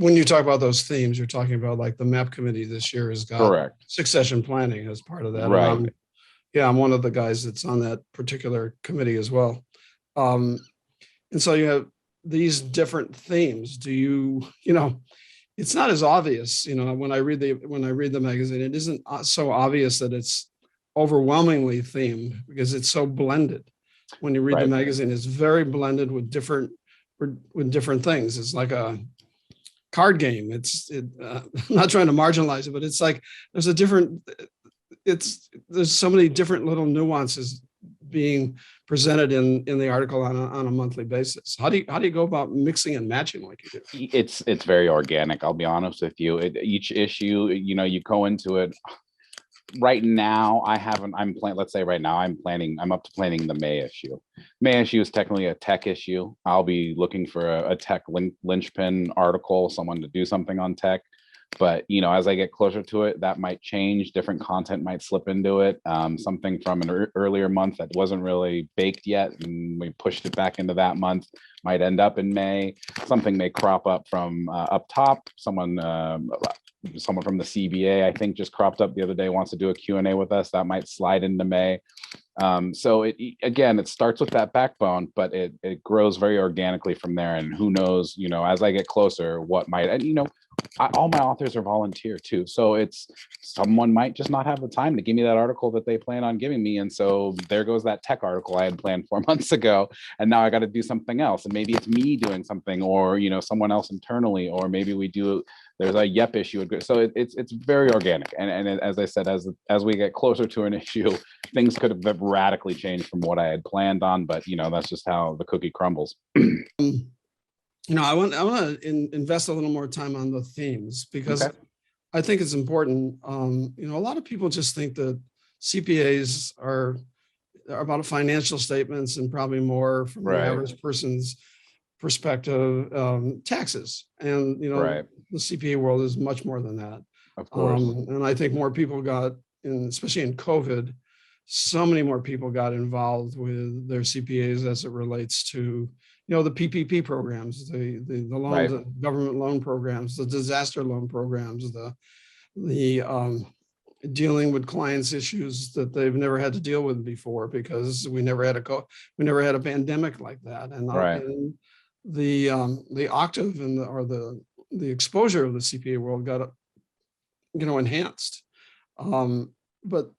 When you talk about those themes, you're talking about like the MAP committee this year has got Correct. succession planning as part of that. And Right. I'm one of the guys that's on that particular committee as well. Um, and so you have these different themes. It's not as obvious, when I read the magazine, it isn't so obvious that it's overwhelmingly themed because it's so blended. When you read the Right. magazine, it's very blended with different things. It's like a card game. I'm not trying to marginalize it, but it's like there's so many different little nuances being presented in the article on a monthly basis. How do you go about mixing and matching like you do? It's very organic. I'll be honest with you. Each issue, you go into it. Right now, let's say right now I'm up to planning the May issue. May issue is technically a tech issue. I'll be looking for a tech linchpin article, someone to do something on tech. But as I get closer to it, that might change. Different content might slip into it. Something from an earlier month that wasn't really baked yet, and we pushed it back into that month, might end up in May. Something may crop up from up top. Someone from the CBA, I think, just cropped up the other day, wants to do a Q&A with us. That might slide into May. So it starts with that backbone, but it grows very organically from there. And who knows, as I get closer, what might, and all my authors are volunteer too. So it's someone might just not have the time to give me that article that they plan on giving me. And so there goes that tech article I had planned 4 months ago. And now I got to do something else. And maybe it's me doing something, or, someone else internally, or maybe there's a YEP issue. So it's very organic. And as I said, as we get closer to an issue, things could have radically changed from what I had planned on, but that's just how the cookie crumbles. I want to invest a little more time on the themes because Okay. I think it's important. A lot of people just think that CPAs are about financial statements and probably more from the Right. average person's perspective, taxes. And, Right. the CPA world is much more than that. Of course. And I think more people especially in COVID, so many more people got involved with their CPAs as it relates to, the PPP programs, the loans, Right. the government loan programs, the disaster loan programs, the dealing with clients' issues that they've never had to deal with before because we never had a pandemic like that, and, Right. and the octave or the exposure of the CPA world got enhanced. But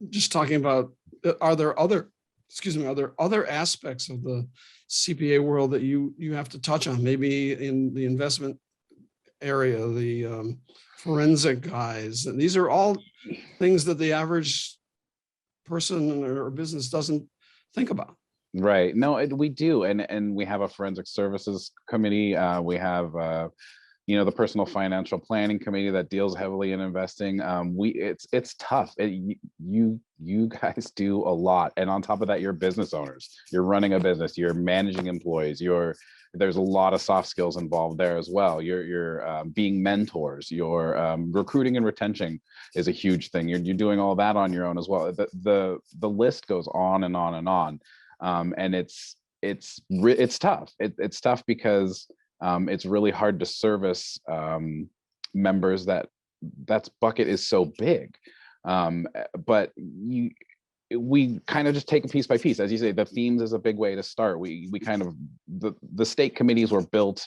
just talking about, are there other aspects of the CPA world that you have to touch on, maybe in the investment area, the forensic guys? And these are all things that the average person or business doesn't think about. Right. No, we do. And we have a forensic services committee. We have, the personal financial planning committee that deals heavily in investing. It's tough. You guys do a lot. And on top of that, you're business owners. You're running a business. You're managing employees. There's a lot of soft skills involved there as well. You're being mentors. Your recruiting and retention is a huge thing. You're doing all that on your own as well. The list goes on and on and on. And it's tough. It's tough because it's really hard to service members that's bucket is so big. But we kind of just take it piece by piece. As you say, the themes is a big way to start. We kind of, the state committees were built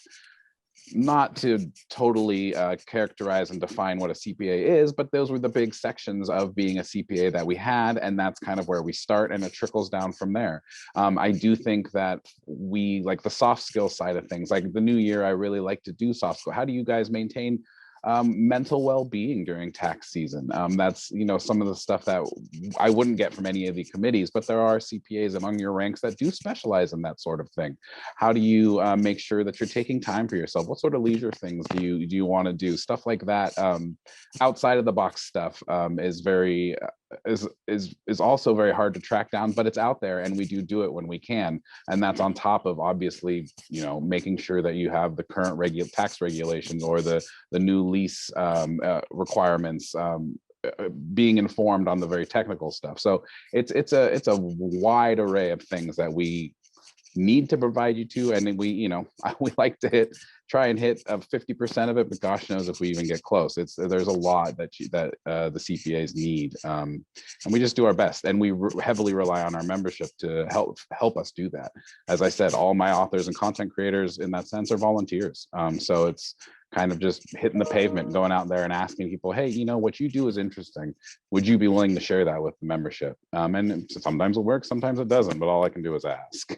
not to totally characterize and define what a CPA is, but those were the big sections of being a CPA that we had, and that's kind of where we start, and it trickles down from there. I do think that we like the soft skill side of things. Like the new year, I really like to do soft skill. How do you guys maintain mental well-being during tax season? That's some of the stuff that I wouldn't get from any of the committees, but there are CPAs among your ranks that do specialize in that sort of thing. How do you make sure that you're taking time for yourself? What sort of leisure things do you want to do? Stuff like that. Outside of the box stuff is very is also very hard to track down, but it's out there, and we do it when we can. And that's on top of obviously making sure that you have the current tax regulations or the new lease requirements, being informed on the very technical stuff. So it's a wide array of things that we need to provide you to, and then we, you know, we like to try and hit 50% of it, but gosh knows if we even get close. There's a lot that the CPAs need, and we just do our best, and we heavily rely on our membership to help us do that. As I said, all my authors and content creators in that sense are volunteers, so it's kind of just hitting the pavement, going out there and asking people, hey, you know, what you do is interesting. Would you be willing to share that with the membership? And sometimes it works, sometimes it doesn't, but all I can do is ask.